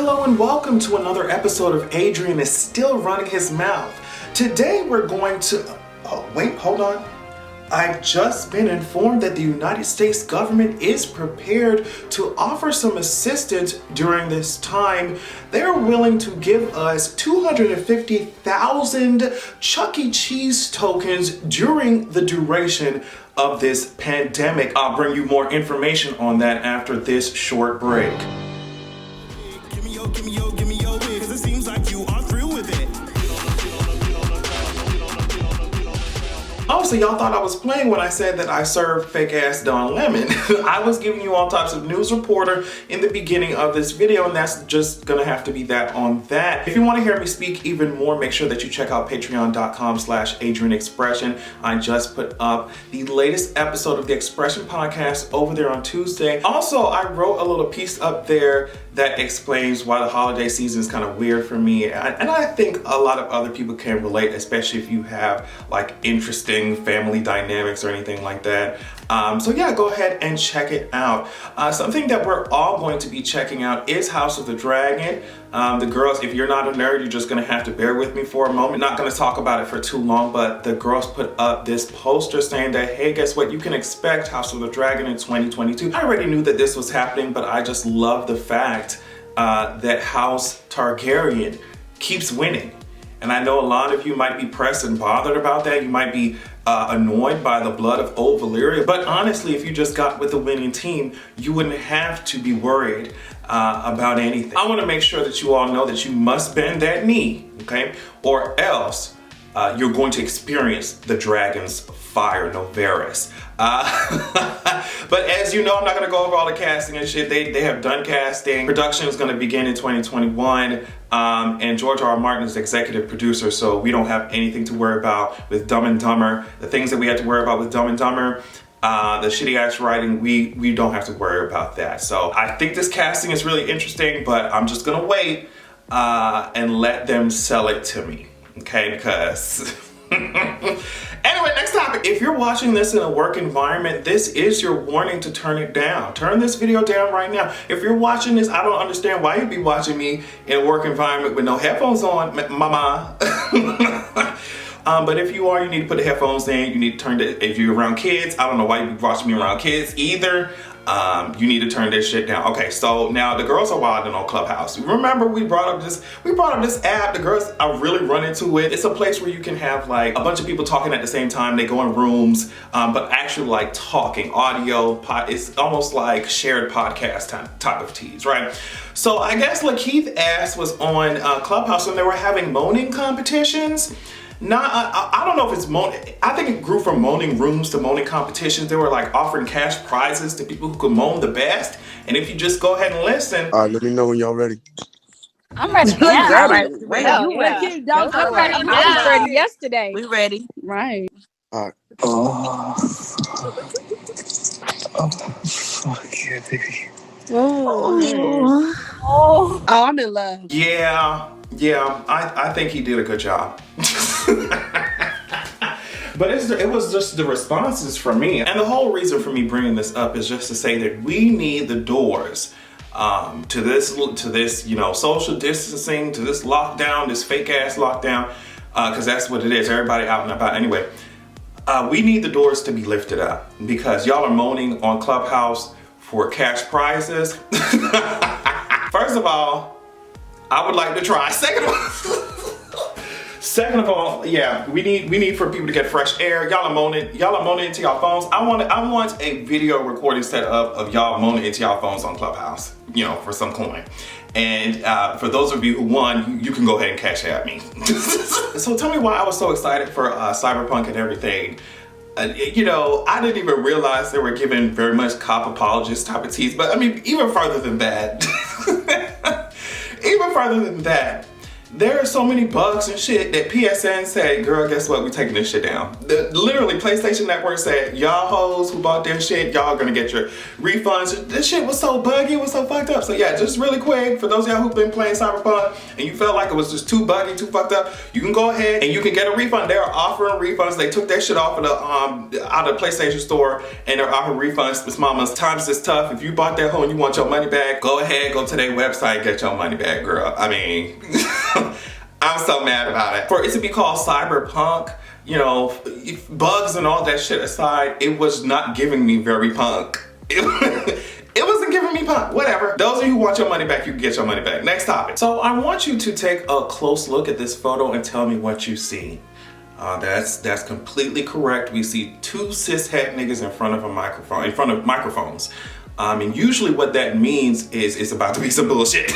Hello and welcome to another episode of Adrian is Still Running His Mouth. Today we're going to... hold on. I've just been informed that the United States government is prepared to offer some assistance during this time. They're willing to give us 250,000 Chuck E. Cheese tokens during the duration of this pandemic. I'll bring you more information on that after this short break. Give me your, because it seems like you are through with it. Oh, so y'all thought I was playing when I said that I served fake ass Don Lemon. I was giving you all types of news reporter in the beginning of this video, and that's just gonna have to be that on that. If you want to hear me speak even more, make sure that you check out patreon.com/AdrianExpression. I just put up the latest episode of the Expression podcast over there on Tuesday. Also, I wrote a little piece up there that explains why the holiday season is kind of weird for me. And I think a lot of other people can relate, especially if you have like interesting family dynamics or anything like that. So yeah, go ahead and check it out. Something that we're all going to be checking out is House of the Dragon. The girls, if you're not a nerd, you're just gonna have to bear with me for a moment. Not gonna talk about it for too long, but the girls put up this poster saying that, hey, guess what? You can expect House of the Dragon in 2022. I already knew that this was happening, but I just love the fact that House Targaryen keeps winning. And I know a lot of you might be pressed and bothered about that. You might be annoyed by the blood of old Valyria. But honestly, if you just got with the winning team, you wouldn't have to be worried about anything. I want to make sure that you all know that you must bend that knee, okay? Or else you're going to experience the dragon's fire, no Varys. But as you know, I'm not going to go over all the casting and shit. They have done casting. Production is going to begin in 2021. And George R. R. Martin is executive producer, so we don't have anything to worry about with Dumb and Dumber. The things that we had to worry about with Dumb and Dumber, the shitty ass writing, we don't have to worry about that. So I think this casting is really interesting, but I'm just gonna wait and let them sell it to me, okay? Because anyway, next topic. If you're watching this in a work environment, this is your warning to turn it down. Turn this video down right now. If you're watching this, I don't understand why you'd be watching me in a work environment with no headphones on, mama. But if you are, you need to put the headphones in. You need to turn it. If you're around kids, I don't know why you'd be watching me around kids either. You need to turn this shit down. Okay, so now the girls are wilding on Clubhouse. Remember we brought up this app. The girls are really run into it. It's a place where you can have like a bunch of people talking at the same time. They go in rooms, but actually like talking audio. It's almost like shared podcast type of tease, right? So I guess Lakeith ass was on Clubhouse and they were having moaning competitions. I don't know if it's moaning. I think it grew from moaning rooms to moaning competitions. They were like offering cash prizes to people who could moan the best. And if you just go ahead and listen. All right, let me know when y'all ready. I'm ready. Yeah, Right. Wait, Yeah. you ready? I'm ready. I was ready yesterday. We ready. Right. All right. Oh, fuck yeah, baby. Oh, I'm in love. Yeah, I think he did a good job. But it was just the responses from me. And the whole reason for me bringing this up is just to say that we need the doors to this, social distancing, to this lockdown, this fake ass lockdown, because that's what it is. Everybody out and about anyway. We need the doors to be lifted up because y'all are moaning on Clubhouse for cash prizes. First of all, I would like to try. Second of all, yeah, we need for people to get fresh air. Y'all are moaning into y'all phones. I want a video recording set up of y'all moaning into y'all phones on Clubhouse, for some coin. And for those of you who won, you can go ahead and cash at me. So tell me why I was so excited for Cyberpunk and everything. I didn't even realize they were giving very much cop apologist type of tease, but I mean, even further than that, there are so many bugs and shit that PSN said, girl, guess what? We're taking this shit down. Literally, PlayStation Network said, y'all hoes who bought this shit, y'all gonna get your refunds. This shit was so buggy, it was so fucked up. So yeah, just really quick, for those of y'all who've been playing Cyberpunk and you felt like it was just too buggy, too fucked up, you can go ahead and you can get a refund. They're offering refunds. They took that shit off of the out of the PlayStation Store and they're offering refunds. Miss Mama's times is tough. If you bought that hoe and you want your money back, go ahead, go to their website, get your money back, girl. I mean, I'm so mad about it. For it to be called Cyberpunk, you know, bugs and all that shit aside, it was not giving me very punk. It wasn't giving me punk, whatever. Those of you who want your money back, you can get your money back. Next topic. So I want you to take a close look at this photo and tell me what you see. That's completely correct. We see two cishet niggas in front of a microphone, in front of microphones. And usually what that means is it's about to be some bullshit.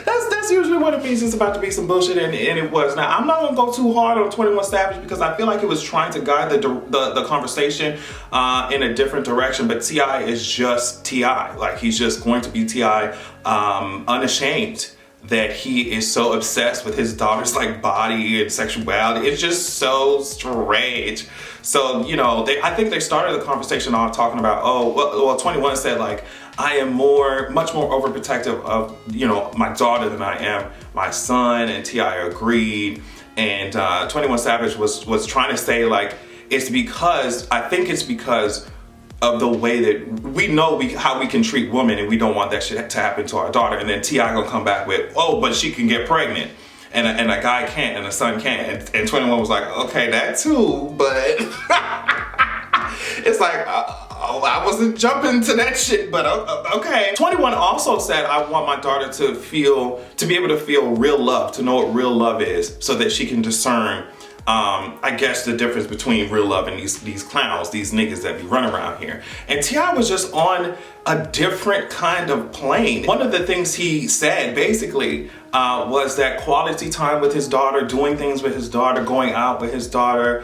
That's usually what it means. It's about to be some bullshit, and it was. Now, I'm not gonna go too hard on 21 Savage because I feel like it was trying to guide the conversation in a different direction, but T.I. is just T.I. Like, he's just going to be T.I. Unashamed that he is so obsessed with his daughter's like body and sexuality. It's just so strange. So, you know, I think they started the conversation off talking about, oh, well 21 said like, I am much more overprotective of, you know, my daughter than I am my son, and T.I. agreed. And 21 Savage was trying to say like, I think it's because of the way that we know how we can treat women, and we don't want that shit to happen to our daughter. And then T.I. gonna come back with, oh, but she can get pregnant. And a guy can't, and a son can't. And 21 was like, okay, that too, but it's like, I wasn't jumping to that shit, but okay. 21 also said, I want my daughter to be able to feel real love, to know what real love is, so that she can discern, I guess, the difference between real love and these clowns, these niggas that be running around here. And T.I. was just on a different kind of plane. One of the things he said basically was that quality time with his daughter, doing things with his daughter, going out with his daughter,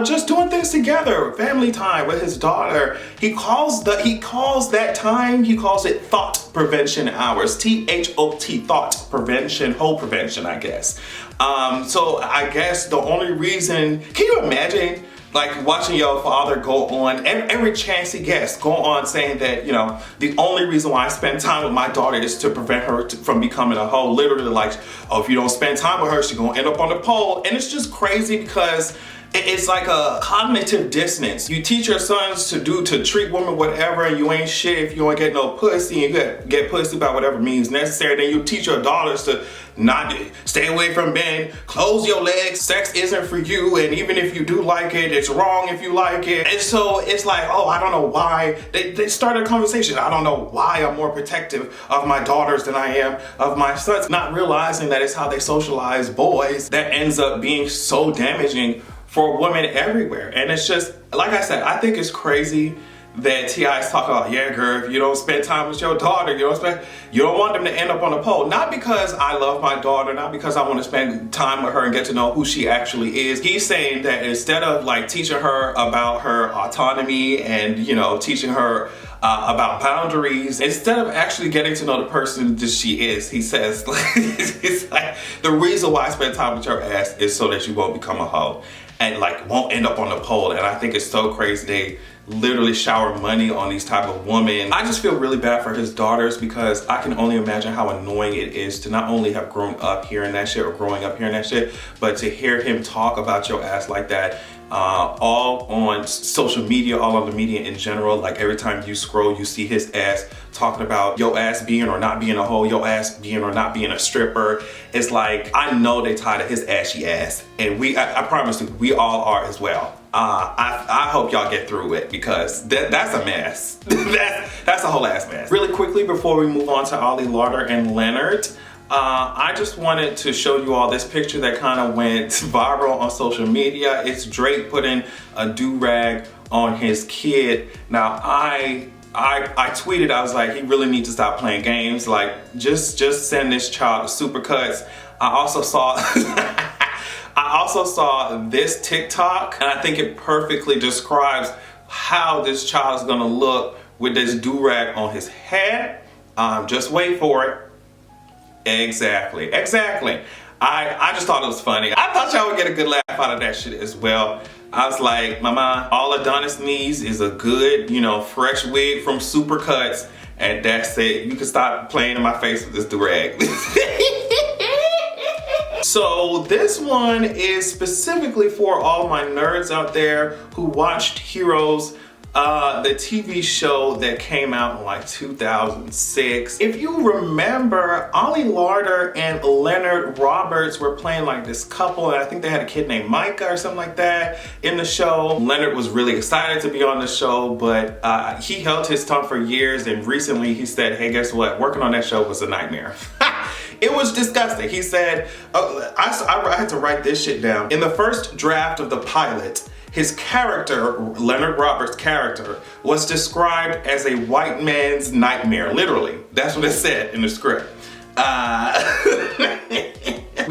just doing things together, family time with his daughter. He calls that time, he calls it thought prevention hours. T-H-O-T, thought prevention, whole prevention, I guess. So I guess the only reason, can you imagine like watching your father go on every chance he gets, go on saying that, you know, the only reason why I spend time with my daughter is to prevent her from becoming a hoe. Literally like, oh, if you don't spend time with her, she's gonna end up on the pole. And it's just crazy because it's like a cognitive dissonance. You teach your sons to treat women whatever, and you ain't shit if you ain't get no pussy, and you get pussy by whatever means necessary. Then you teach your daughters to not stay away from men, close your legs, sex isn't for you, and even if you do like it, it's wrong if you like it. And so it's like, oh, I don't know why. They started a conversation. I don't know why I'm more protective of my daughters than I am of my sons. Not realizing that it's how they socialize boys that ends up being so damaging for women everywhere. And it's just, like I said, I think it's crazy that T.I. is talking about, yeah, girl, if you don't spend time with your daughter, you don't want them to end up on a pole. Not because I love my daughter, not because I want to spend time with her and get to know who she actually is. He's saying that instead of like teaching her about her autonomy and, you know, teaching her about boundaries, instead of actually getting to know the person that she is, he says, it's like, the reason why I spend time with your ass is so that you won't become a hoe and like won't end up on the pole. And I think it's so crazy they literally shower money on these type of women. I just feel really bad for his daughters because I can only imagine how annoying it is to not only have grown up hearing that shit or growing up hearing that shit, but to hear him talk about your ass like that, all on social media, all on the media in general. Like every time you scroll, you see his ass talking about your ass being or not being a hoe, your ass being or not being a stripper. It's like, I know they tired of his ashy ass, and I promise you, we all are as well. I hope y'all get through it because that's a mess. that's a whole ass mess. Really quickly before we move on to Ali Larter and Leonard, I just wanted to show you all this picture that kind of went viral on social media. It's Drake putting a do-rag on his kid. Now I tweeted, I was like, he really needs to stop playing games. Like, just send this child supercuts. I also saw this TikTok, and I think it perfectly describes how this child is gonna look with this do-rag on his head. Just wait for it. Exactly. I just thought it was funny. I thought y'all would get a good laugh out of that shit as well. I was like, Mama, all Adonis needs is a good, fresh wig from Supercuts, and that's it. You can stop playing in my face with this durag. So this one is specifically for all my nerds out there who watched Heroes, the TV show that came out in like 2006. If you remember, Ali Larter and Leonard Roberts were playing like this couple, and I think they had a kid named Micah or something like that in the show. Leonard was really excited to be on the show, but he held his tongue for years, and recently he said, hey, guess what? Working on that show was a nightmare. It was disgusting. He said, I had to write this shit down. In the first draft of the pilot, his character, Leonard Roberts' character, was described as a white man's nightmare, literally. That's what it said in the script. We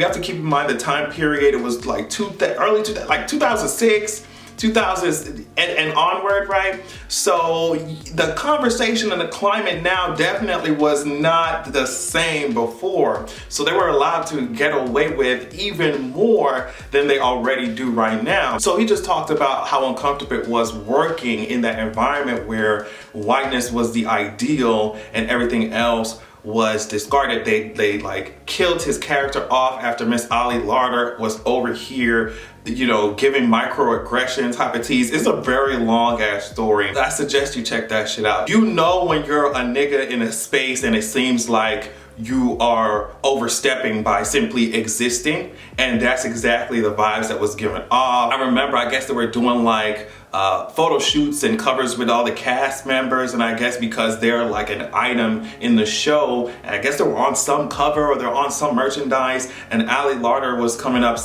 have to keep in mind the time period. It was like early 2006, 2000s and onward, right? So the conversation and the climate now definitely was not the same before. So they were allowed to get away with even more than they already do right now. So he just talked about how uncomfortable it was working in that environment where whiteness was the ideal and everything else was discarded. They like killed his character off after Miss Ali Larter was over here, giving microaggressions, type of tease. It's a very long ass story. I suggest you check that shit out. When you're a nigga in a space and it seems like you are overstepping by simply existing, and that's exactly the vibes that was given off. I remember, I guess they were doing like photo shoots and covers with all the cast members, and I guess because they're like an item in the show, and I guess they were on some cover or they're on some merchandise, and Ali Larter was coming up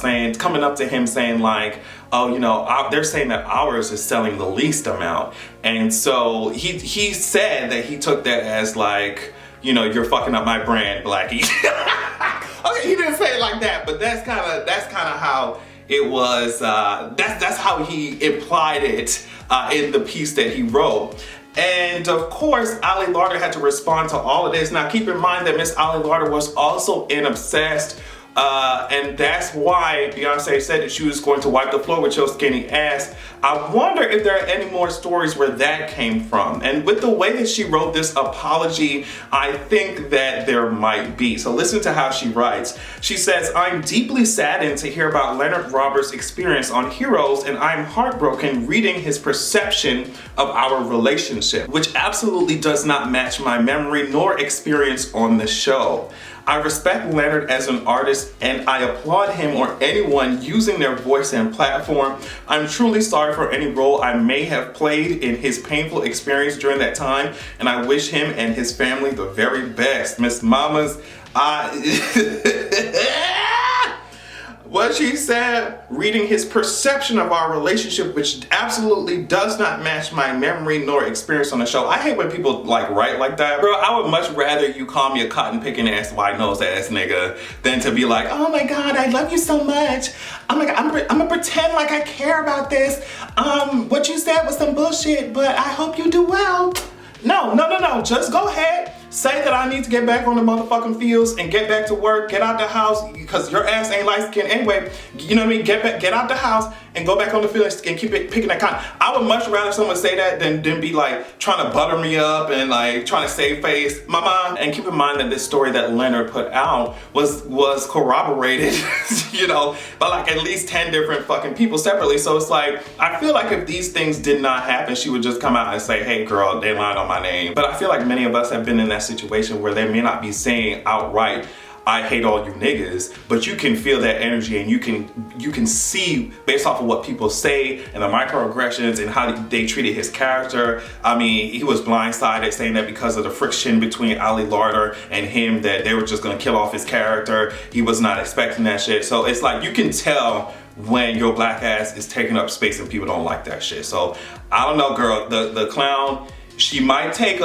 to him saying like, oh, they're saying that ours is selling the least amount. And so he said that he took that as like, you're fucking up my brand, Blackie. Okay, he didn't say it like that, but that's kind of how it was. That's how he implied it in the piece that he wrote. And of course, Ali Larter had to respond to all of this. Now, keep in mind that Miss Ali Larter was also in Obsessed. And that's why Beyonce said that she was going to wipe the floor with your skinny ass. I wonder if there are any more stories where that came from. And with the way that she wrote this apology, I think that there might be. So listen to how she writes. She says, I'm deeply saddened to hear about Leonard Roberts' experience on Heroes, and I'm heartbroken reading his perception of our relationship, which absolutely does not match my memory nor experience on the show. I respect Leonard as an artist, and I applaud him or anyone using their voice and platform. I'm truly sorry for any role I may have played in his painful experience during that time, and I wish him and his family the very best. Miss Mamas, what she said, reading his perception of our relationship, which absolutely does not match my memory nor experience on the show. I hate when people like write like that. Bro, I would much rather you call me a cotton picking ass, white nose ass nigga than to be like, oh my God, I love you so much. I'm gonna pretend like I care about this. What you said was some bullshit, but I hope you do well. No. Just go ahead. Say that I need to get back on the motherfucking fields and get back to work, get out the house, because your ass ain't light skinned anyway. You know what I mean? Get out the house and go back on the field and keep picking that cotton. I would much rather someone say that than be like trying to butter me up and like trying to save face. Mama. And keep in mind that this story that Leonard put out was corroborated, by like at least 10 different fucking people separately. So it's like, I feel like if these things did not happen, she would just come out and say, hey girl, they lied on my name. But I feel like many of us have been in that situation where they may not be saying outright, I hate all you niggas, but you can feel that energy, and you can see based off of what people say and the microaggressions and how they treated his character. I mean, he was blindsided, saying that because of the friction between Ali Larter and him, that they were just gonna kill off his character. He was not expecting that shit. So it's like, you can tell when your black ass is taking up space and people don't like that shit. So I don't know, girl, the clown She might take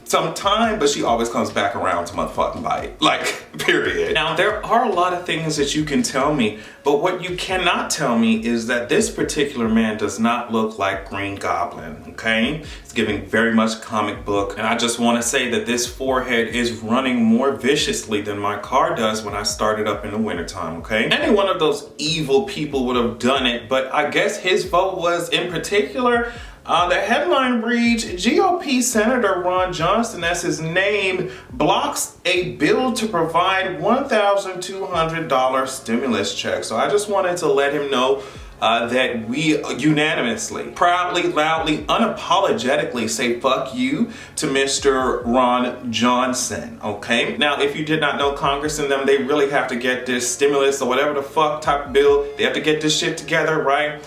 some time, but she always comes back around to motherfucking bite. Like, period. Now, there are a lot of things that you can tell me, but what you cannot tell me is that this particular man does not look like Green Goblin, okay? It's giving very much comic book, and I just want to say that this forehead is running more viciously than my car does when I started up in the wintertime, okay? Any one of those evil people would have done it, but I guess his vote was in particular. The headline reads, GOP Senator Ron Johnson, that's his name, blocks a bill to provide $1,200 stimulus check. So I just wanted to let him know that we unanimously, proudly, loudly, unapologetically say fuck you to Mr. Ron Johnson, okay? Now, if you did not know, Congress and them, they really have to get this stimulus or whatever the fuck type of bill, they have to get this shit together, right?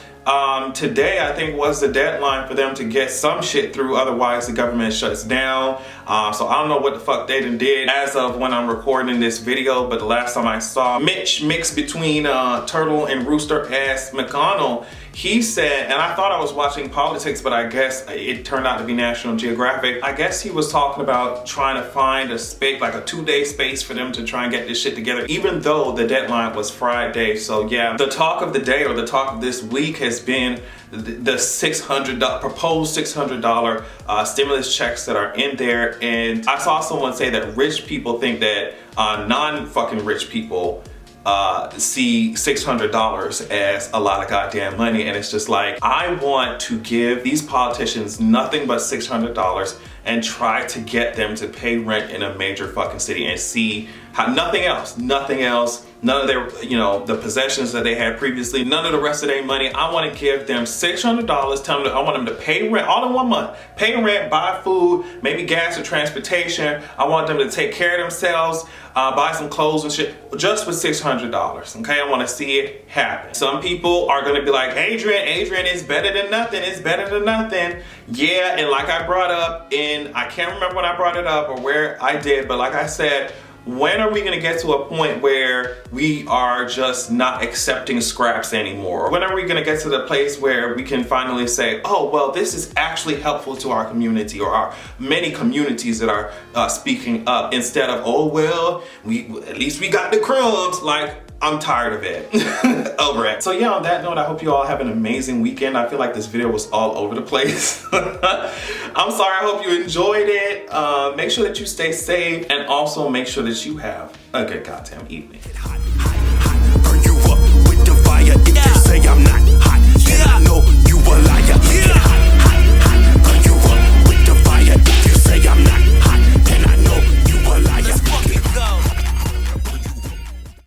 Today, I think, was the deadline for them to get some shit through, otherwise the government shuts down. So I don't know what the fuck they done did as of when I'm recording this video, but the last time I saw Mitch mix between Turtle and Rooster ass McConnell, he said, and I thought I was watching politics, but I guess it turned out to be National Geographic. I guess he was talking about trying to find a space, like a 2-day space for them to try and get this shit together, even though the deadline was Friday. So yeah, the talk of the day, or the talk of this week, has been the proposed $600 stimulus checks that are in there. And I saw someone say that rich people think that non-fucking rich people see $600 as a lot of goddamn money, and it's just like, I want to give these politicians nothing but $600 and try to get them to pay rent in a major fucking city and see how nothing else, none of their, the possessions that they had previously, none of the rest of their money. I want to give them $600, tell them I want them to pay rent all in 1 month, pay rent, buy food, maybe gas or transportation. I want them to take care of themselves, buy some clothes and shit, just with $600, okay? I want to see it happen. Some people are going to be like, Adrian is better than nothing, it's better than nothing. Yeah, and like I brought up I can't remember when I brought it up or where I did, but like I said, when are we going to get to a point where we are just not accepting scraps anymore? When are we going to get to the place where we can finally say, oh, well, this is actually helpful to our community, or our many communities that are speaking up, instead of, oh, well, at least we got the crumbs. Like, I'm tired of it. Over it. So yeah, on that note, I hope you all have an amazing weekend. I feel like this video was all over the place. I'm sorry, I hope you enjoyed it. Make sure that you stay safe, and also make sure that you have a good goddamn evening.